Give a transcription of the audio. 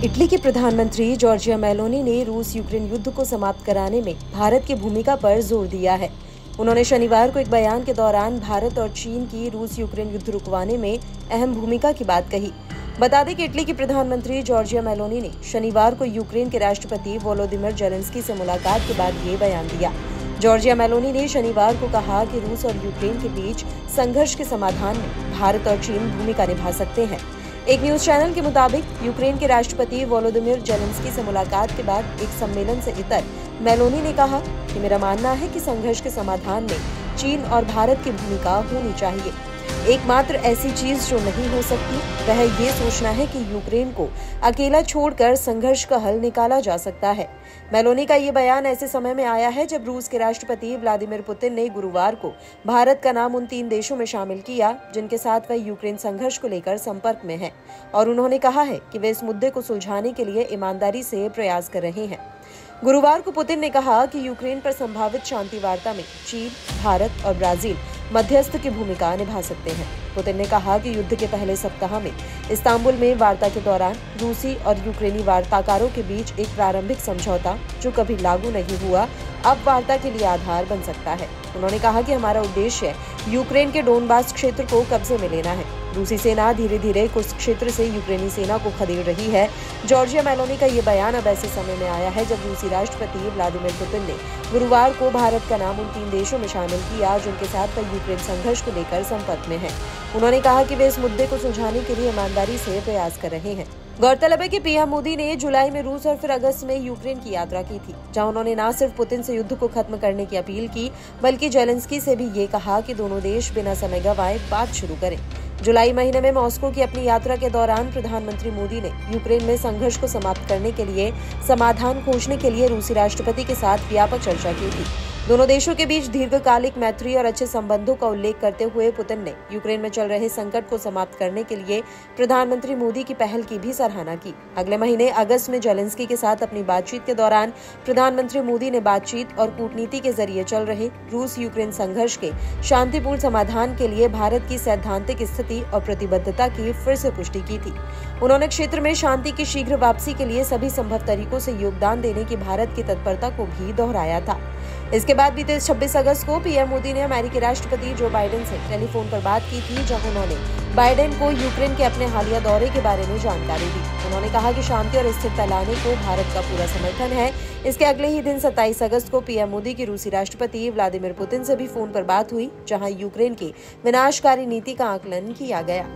Italy के प्रधानमंत्री Giorgia Meloni ने रूस यूक्रेन युद्ध को समाप्त कराने में भारत की भूमिका पर जोर दिया है। उन्होंने शनिवार को एक बयान के दौरान भारत और चीन की रूस यूक्रेन युद्ध रुकवाने में अहम भूमिका की बात कही। बता दें कि इटली की प्रधानमंत्री जॉर्जिया मेलोनी ने शनिवार को यूक्रेन के राष्ट्रपति वोलोदिमिर जेलेंस्की से मुलाकात के बाद ये बयान दिया। जॉर्जिया मेलोनी ने शनिवार को कहा कि रूस और यूक्रेन के बीच संघर्ष के समाधान में भारत और चीन भूमिका निभा सकते हैं। एक न्यूज चैनल के मुताबिक यूक्रेन के राष्ट्रपति वोलोदिमिर जेलेंस्की से मुलाकात के बाद एक सम्मेलन से इतर मेलोनी ने कहा कि मेरा मानना है कि संघर्ष के समाधान में चीन और भारत की भूमिका होनी चाहिए। एकमात्र ऐसी चीज जो नहीं हो सकती वह ये सोचना है कि यूक्रेन को अकेला छोड़कर संघर्ष का हल निकाला जा सकता है। मेलोनी का ये बयान ऐसे समय में आया है जब रूस के राष्ट्रपति व्लादिमीर पुतिन ने गुरुवार को भारत का नाम उन 3 देशों में शामिल किया जिनके साथ वह यूक्रेन संघर्ष को लेकर संपर्क में है, और उन्होंने कहा है कि वे इस मुद्दे को सुलझाने के लिए ईमानदारी से प्रयास कर रहे हैं। गुरुवार को पुतिन ने कहा कि यूक्रेन पर संभावित शांति वार्ता में चीन, भारत और ब्राजील मध्यस्थ की भूमिका निभा सकते हैं। पुतिन ने कहा कि युद्ध के पहले सप्ताह में इस्तांबुल में वार्ता के दौरान रूसी और यूक्रेनी वार्ताकारों के बीच एक प्रारंभिक समझौता जो कभी लागू नहीं हुआ अब वार्ता के लिए आधार बन सकता है। उन्होंने कहा कि हमारा उद्देश्य यूक्रेन के डोनबास क्षेत्र को कब्जे में लेना है। रूसी सेना धीरे धीरे कुछ क्षेत्र से यूक्रेनी सेना को खदेड़ रही है। जॉर्जिया मेलोनी का ये बयान अब ऐसे समय में आया है जब रूसी राष्ट्रपति व्लादिमीर पुतिन ने गुरुवार को भारत का नाम उन 3 देशों में शामिल किया जिनके साथ वह यूक्रेन संघर्ष को लेकर संपर्क में है। उन्होंने कहा कि वे इस मुद्दे को सुलझाने के लिए ईमानदारी से प्रयास कर रहे हैं। गौरतलब है कि पीएम मोदी ने जुलाई में रूस और फिर अगस्त में यूक्रेन की यात्रा की थी, जहां उन्होंने न सिर्फ पुतिन से युद्ध को खत्म करने की अपील की बल्कि जेलेंस्की से भी ये कहा कि दोनों देश बिना समय गंवाए बात शुरू करें। जुलाई महीने में मॉस्को की अपनी यात्रा के दौरान प्रधानमंत्री मोदी ने यूक्रेन में संघर्ष को समाप्त करने के लिए समाधान खोजने के लिए रूसी राष्ट्रपति के साथ व्यापक चर्चा की थी। दोनों देशों के बीच दीर्घकालिक मैत्री और अच्छे संबंधों का उल्लेख करते हुए पुतिन ने यूक्रेन में चल रहे संकट को समाप्त करने के लिए प्रधानमंत्री मोदी की पहल की भी सराहना की। अगले महीने अगस्त में जेलेंस्की के साथ अपनी बातचीत के दौरान प्रधानमंत्री मोदी ने बातचीत और कूटनीति के जरिए चल रहे रूस यूक्रेन संघर्ष के शांतिपूर्ण समाधान के लिए भारत की सैद्धांतिक स्थिति और प्रतिबद्धता की फिर से पुष्टि की थी। उन्होंने क्षेत्र में शांति की शीघ्र वापसी के लिए सभी संभव तरीकों से योगदान देने की भारत की तत्परता को भी दोहराया था। इसके बाद बीते 26 अगस्त को पीएम मोदी ने अमेरिकी राष्ट्रपति जो बाइडेन से टेलीफोन पर बात की थी, जहां उन्होंने बाइडेन को यूक्रेन के अपने हालिया दौरे के बारे में जानकारी दी। उन्होंने कहा कि शांति और स्थिरता लाने को भारत का पूरा समर्थन है। इसके अगले ही दिन 27 अगस्त को पीएम मोदी की रूसी राष्ट्रपति व्लादिमीर पुतिन से भी फोन पर बात हुई, जहां यूक्रेन की विनाशकारी नीति का आकलन किया गया।